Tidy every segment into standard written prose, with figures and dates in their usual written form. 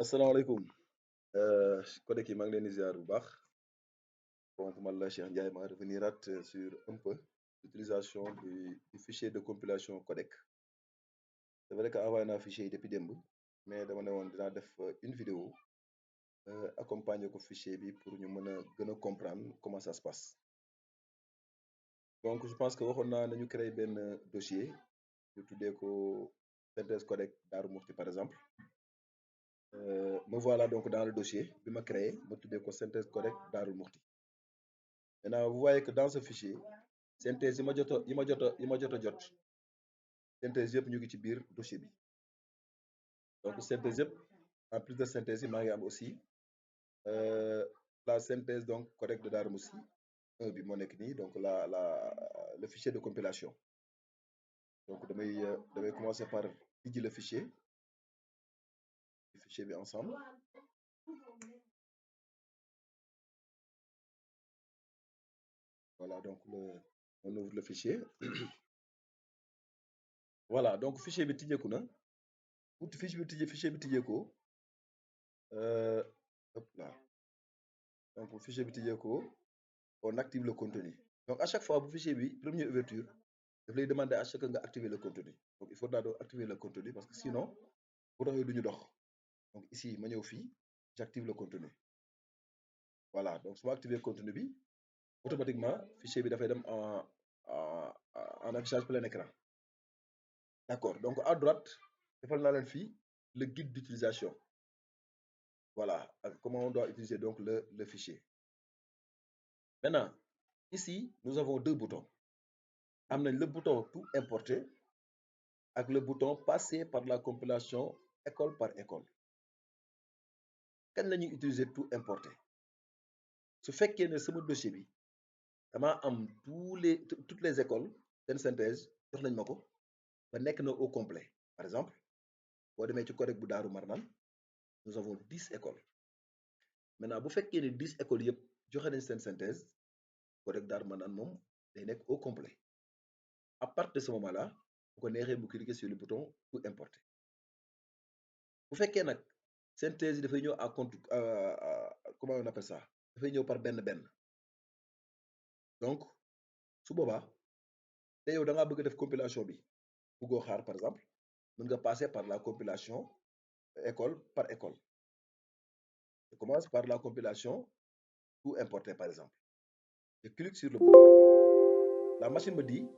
asalaamaaleykum codec yi maa ngi leen di ziar bu baax donc man la Cheikh Ndiaye ma reveniraat sur un peu l'utilisation du fichier de compilation codec. C'est vrai que envoyé naa fichier yi depuis démb mais dama ne woon dinaa def une vidéo accompagner ko fichier bi pour ñu mën a gën a comprendre comment ça se passe. Donc je pense que waxoon naa nañu créer benn dossier ñu tuddee ko synthèse codec Darou Mouhty par exemple. Me voilà donc dans le dossier bi ma créé ma tuddee ko synthèse codec Darou Mouhty. Maintenant vous voyez que dans ce fichier synthèse yi ma jot synthèse yëpp ñu ngi ci biir dossier bi donc synthèse yëpp en plus de synthèse yi maa ngi am aussi la synthèse donc codec de Darou Mouhty 1 bi moo nekk nii donc le fichier de compilation. Donc damay commencer par tijji le fichier bi ensemble. Voilà, donc on ouvre le fichier. Voilà, donc fichier bi tijjeeku na pour fichier bi tijjeekoo hop là. Donc fichier bi tijjeekoo on active le contenu. Donc à chaque fois bu fichier bi première ouverture daf lay demander à chaque nga activer le contenu. Donc il faudra donc activer le contenu parce que sinon bouton yi duñu dox. Donc ici ma ñëw fii j'active le contenu. Voilà, donc su ma activer contenu bi automatiquement fichier bi dafay dem en affichage plein écran. D'accord, donc à droite defal naa leen fii le guide d'utilisation. Voilà, comment on doit utiliser donc le fichier. Maintenant, ici, nous avons deux boutons. Am nañ le bouton tout importer ak le bouton passer par la compilation école par école. Kañ la ñuy utiliser tout importer su fekkee ne sama dossier bi dama am toutes les écoles seen synthèse jox nañ ma ko ba nekk na au complet. Par exemple boo demee ci codec bu Daaru Marnaan nous avons 10 écoles. Maintenant bu fekkee ne 10 écoles yëpp joxe nañ seen synthèse codec Daaru Marnaan moom day nekk au complet. À partir de ce moment-là bu ko neexee mu cliquer sur le bouton tout importer. Bu fekkee nag synthèse yi dafay ñëw à compte comment on appelle ça dafay ñëw par benn donc su boobaa te yow da ngaa bëgg def compilation bi bëggoo xaar par exemple mën nga passer par la compilation école par école. Je commence par la compilation tout importer par exemple. Je clique sur le bouton. La machine me dit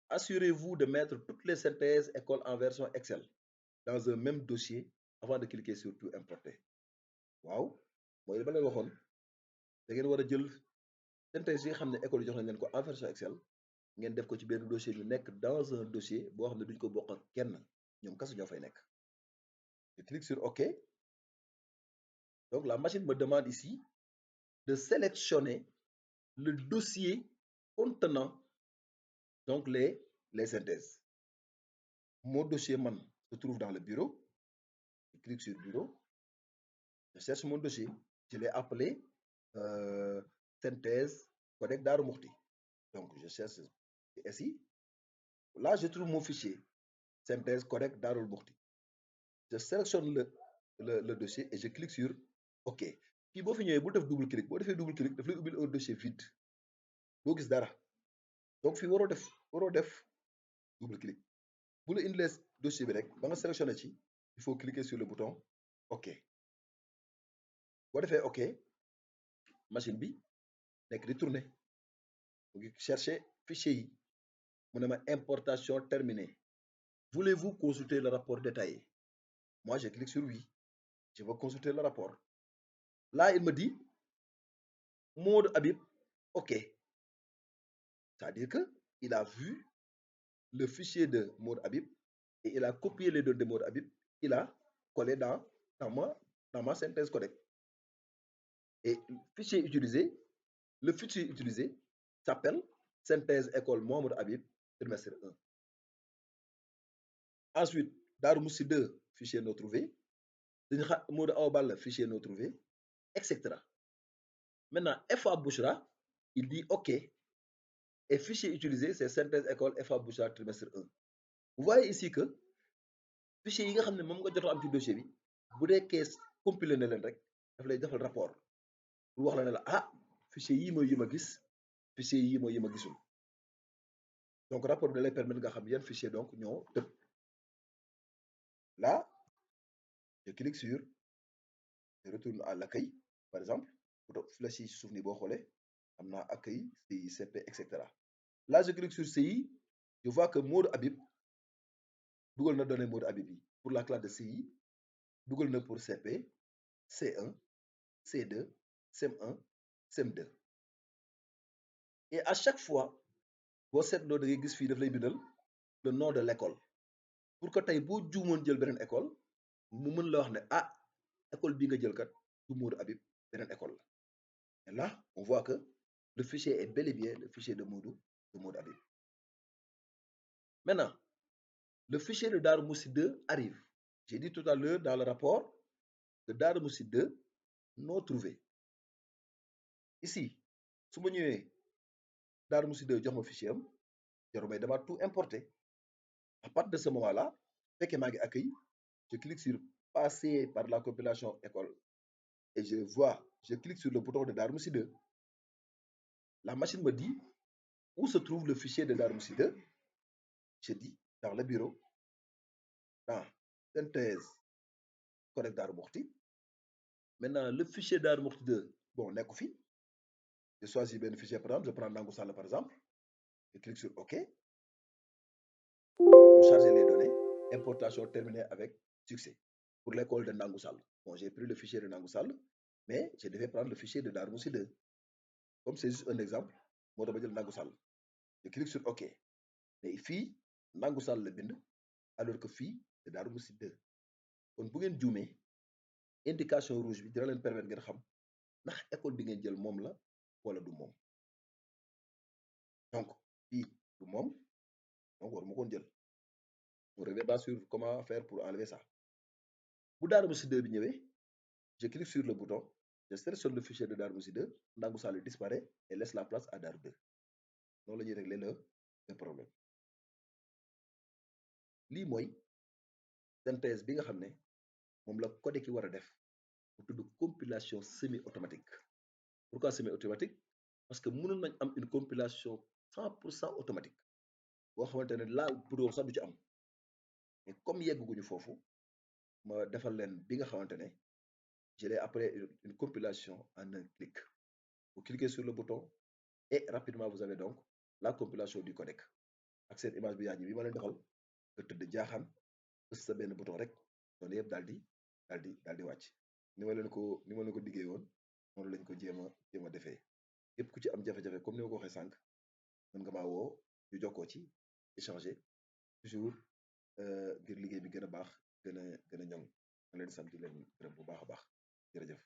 assurez-vous de mettre toutes les synthèses écoles en version Excel dans un même dossier avant de cliquer sur tout importer. Waaw mooy li ma leen waxoon da ngeen war a jël synthèse yi nga xam ne école yi jox nañ leen ko en version Excel ngeen def ko ci benn dossier ñu nekk dans un dossier boo xam ne duñ ko bokk ak kenn ñoom kese ñoo fay nekk. Je clique sur OK. Donc la machine me demande ici de sélectionner le dossier contenant donc les synthèses. Mon dossier man se trouve dans le bureau. Je clique sur bureau. Je cherche mon dossier. Je l'ai appelé synthèse codec Darou Mouhty. Donc je cherche ici. Là je trouve mon fichier synthèse codec Darou Mouhty. Je sélectionne le dossier et je clique sur OK. Puis boo fi ñëwee bul def double clic boo defee double clic daf lay ubbil un dossier vide doo gis dara donc fii waroo def double clic bu la indilee dossier bi rek ba nga sélectionné ci il faut cliquer sur le bouton OK. boo defee OK machine bi nekk di tourner mu ngi chercher fichier yi mu ne ma importation terminée. Voulez-vous consulter le rapport détaillé? Moi je clique sur oui. Je veux consulter le rapport. Là il me dit Maud Habib OK. C'est-à-dire que il a vu le fichier de Maud Habib et il a copié les données de Maud Habib, il a collé dans ma synthèse codec. Et le fichier utilisé s'appelle synthèse école Mohamed Habib trimestre 1. Ensuite, Darou Mouhty 2, fichier non trouvé. Maud Aobal, fichier non trouvé, etc. Maintenant, FA Bouchra, il dit OK. Et fichier utilisé, c'est synthèse école FA Bouchra trimestre 1. Vous voyez ici que fichier yi nga xam ne moom nga jot am ci dossier bi bu dee kees compilé na leen rek daf lay defal rapport pour wax la ne la ah fichier yii mooy yi ma gis fichier yii mooy yi ma gisul donc rapport bi da lay permettre nga xam yan fichier donc ñoo tëb là je clique sur je retourne à l'accueil par exemple pour flèche yi suuf ni boo xoolee am naa accueil CI CP et cetera là je clique sur CI je vois que Modou Habib dugal na données Modou Habib yi pour la classe de CI dugal na pour CP C1 C2 CM1 CM2 et à chaque fois boo seetloo da ngay gis fii daf lay bindal le nom de l'école pour que tey boo juumoon jël beneen école mu mën la wax ne ah école bii nga jël kat du Modou Habib beneen école la et là on voit que le fichier est bel et bien le fichier de Modou Habib maintenant le fichier de Darou Moussi 2 arrive j'ai dit tout à l'heure dans le rapport que Darou Moussi 2 non trouvé ici su ma ñëwee Darou Moussi 2 jox ma fichier am jarul may demaat tout importer à partir de ce moment-là fekkee maa ngi accueil je clique sur passer par la compilation école et je clique sur le bouton de Darou Moussi 2 la machine me dit où se trouve le fichier de Darou Moussi 2 je dis dans le bureau dans synthèse codec Darou Mouhty maintenant le fichier Darou Mouhty 2 bon nekku fi je choisis benn fichier par exemple je prends Nangou Sall par exemple je clique sur OK nous charger les données importation terminée avec succès pour l'école de Nangou Sall bon j'ai pris le fichier de Nangou Sall mais je devais prendre le fichier de Darou Moussi 2 comme c'est juste un exemple moo tax ma jël Nangou Sall je clique sur OK mais fii Nangou Sall la bind alors que fii c'est Darou Moussi 2 kon bu ngeen juumee indication rouge bi dina leen permettre ngeen xam ndax école bi ngeen jël moom la wala du moom donc fii du moom donc war ma koon jël on reviendra sur comment faire pour enlever ça bu Darou Moussi 2 bi ñëwee je clique sur le bouton je sélectionne le fichier de Darou Moussi 2 Nangou Sall disparaît et laisse la place à Darou 2 noonu la ñuy régler le problème lii mooy synthèse bi nga xam ne moom la codec ki war a def mu tudd compilation semi automatique pourquoi semi automatique parce que mënoon nañ am une compilation 100% automatique boo xamante ne laal pour sax du ci am mais comme yegguñu foofu ma defal leen bi nga xamante ne je l'ai après une compilation en un clic vous cliquez sur le bouton et rapidement vous avez donc la compilation du codec ak seen image bi yaaji bi ma leen defal nga tëdd jaaxaan bës sa benn bouton rek noonu yëpp daal di wàcc ni ma leen ko diggee woon noonu lañ ko jéem a defee yëpp ku ci am jafe-jafe comme ni ma ko waxee sànq mën nga maa woo ñu jokkoo ci échanger toujours ngir liggéey bi gën a baax gën a ñoŋ ma leen sant di leen gërëm bu baax a baax jërëjëf